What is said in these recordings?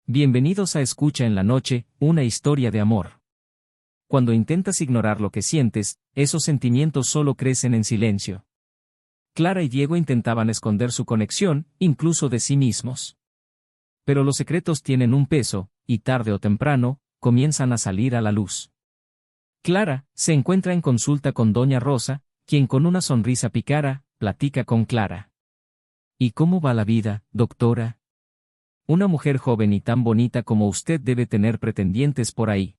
Bienvenidos a Escucha en la Noche, una historia de amor. Cuando intentas ignorar lo que sientes, esos sentimientos solo crecen en silencio. Clara y Diego intentaban esconder su conexión, incluso de sí mismos. Pero los secretos tienen un peso, y tarde o temprano, comienzan a salir a la luz. Clara se encuentra en consulta con Doña Rosa, quien con una sonrisa pícara, platica con Clara. ¿Y cómo va la vida, doctora? Una mujer joven y tan bonita como usted debe tener pretendientes por ahí.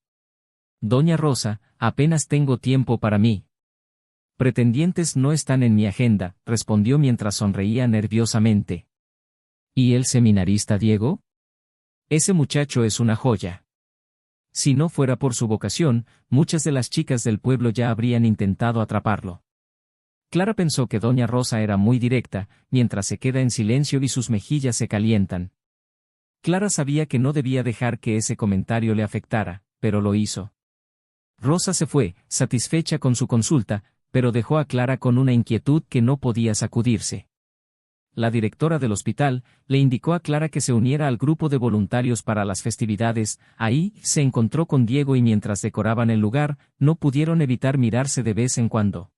Doña Rosa, apenas tengo tiempo para mí. Pretendientes no están en mi agenda, respondió mientras sonreía nerviosamente. ¿Y el seminarista Diego? Ese muchacho es una joya. Si no fuera por su vocación, muchas de las chicas del pueblo ya habrían intentado atraparlo. Clara pensó que Doña Rosa era muy directa, mientras se queda en silencio y sus mejillas se calientan. Clara sabía que no debía dejar que ese comentario le afectara, pero lo hizo. Rosa se fue, satisfecha con su consulta, pero dejó a Clara con una inquietud que no podía sacudirse. La directora del hospital le indicó a Clara que se uniera al grupo de voluntarios para las festividades. Ahí se encontró con Diego y mientras decoraban el lugar, no pudieron evitar mirarse de vez en cuando.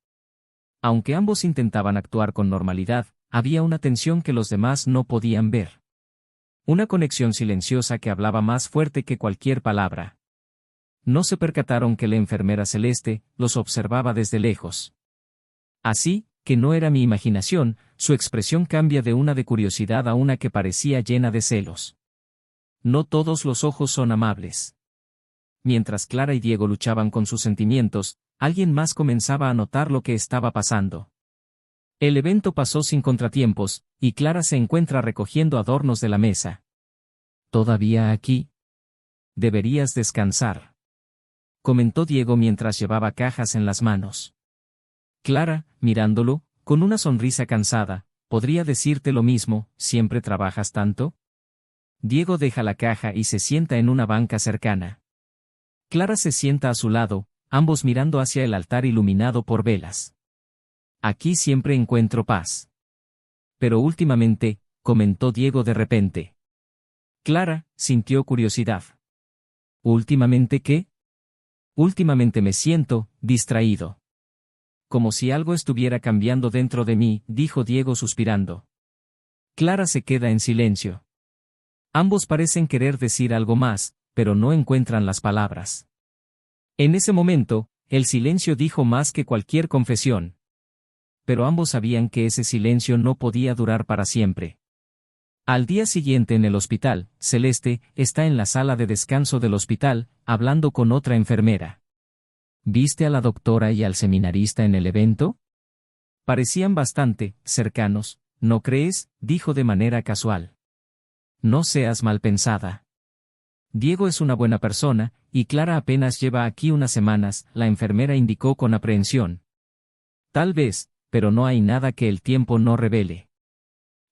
Aunque ambos intentaban actuar con normalidad, había una tensión que los demás no podían ver. Una conexión silenciosa que hablaba más fuerte que cualquier palabra. No se percataron que la enfermera Celeste los observaba desde lejos. Así, que no era mi imaginación, su expresión cambia de una de curiosidad a una que parecía llena de celos. No todos los ojos son amables. Mientras Clara y Diego luchaban con sus sentimientos, alguien más comenzaba a notar lo que estaba pasando. El evento pasó sin contratiempos, y Clara se encuentra recogiendo adornos de la mesa. ¿Todavía aquí? Deberías descansar, comentó Diego mientras llevaba cajas en las manos. Clara, mirándolo, con una sonrisa cansada, podría decirte lo mismo, ¿siempre trabajas tanto? Diego deja la caja y se sienta en una banca cercana. Clara se sienta a su lado, ambos mirando hacia el altar iluminado por velas. Aquí siempre encuentro paz. Pero últimamente, comentó Diego de repente. Clara sintió curiosidad. ¿Últimamente qué? Últimamente me siento distraído. Como si algo estuviera cambiando dentro de mí, dijo Diego suspirando. Clara se queda en silencio. Ambos parecen querer decir algo más, pero no encuentran las palabras. En ese momento, el silencio dijo más que cualquier confesión. Pero ambos sabían que ese silencio no podía durar para siempre. Al día siguiente en el hospital, Celeste está en la sala de descanso del hospital, hablando con otra enfermera. ¿Viste a la doctora y al seminarista en el evento? Parecían bastante cercanos, ¿no crees?, dijo de manera casual. No seas mal pensada. Diego es una buena persona, y Clara apenas lleva aquí unas semanas, la enfermera indicó con aprehensión. Tal vez, pero no hay nada que el tiempo no revele.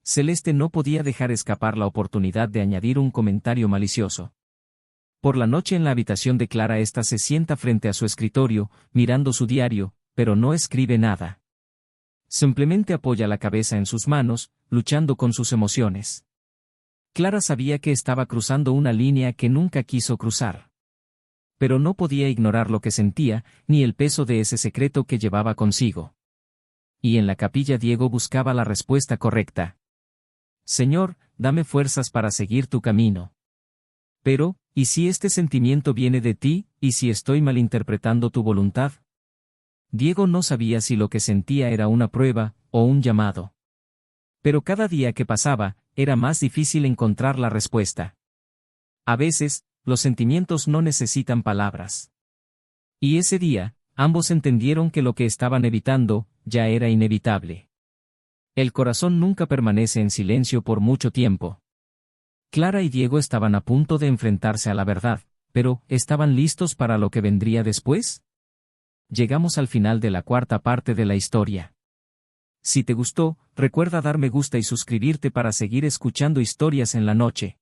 Celeste no podía dejar escapar la oportunidad de añadir un comentario malicioso. Por la noche en la habitación de Clara ésta se sienta frente a su escritorio, mirando su diario, pero no escribe nada. Simplemente apoya la cabeza en sus manos, luchando con sus emociones. Clara sabía que estaba cruzando una línea que nunca quiso cruzar. Pero no podía ignorar lo que sentía, ni el peso de ese secreto que llevaba consigo. Y en la capilla Diego buscaba la respuesta correcta. Señor, dame fuerzas para seguir tu camino. Pero, ¿y si este sentimiento viene de ti, y si estoy malinterpretando tu voluntad? Diego no sabía si lo que sentía era una prueba, o un llamado. Pero cada día que pasaba, era más difícil encontrar la respuesta. A veces, los sentimientos no necesitan palabras. Y ese día, ambos entendieron que lo que estaban evitando, ya era inevitable. El corazón nunca permanece en silencio por mucho tiempo. Clara y Diego estaban a punto de enfrentarse a la verdad, pero, ¿estaban listos para lo que vendría después? Llegamos al final de la cuarta parte de la historia. Si te gustó, recuerda dar me gusta y suscribirte para seguir escuchando historias en la noche.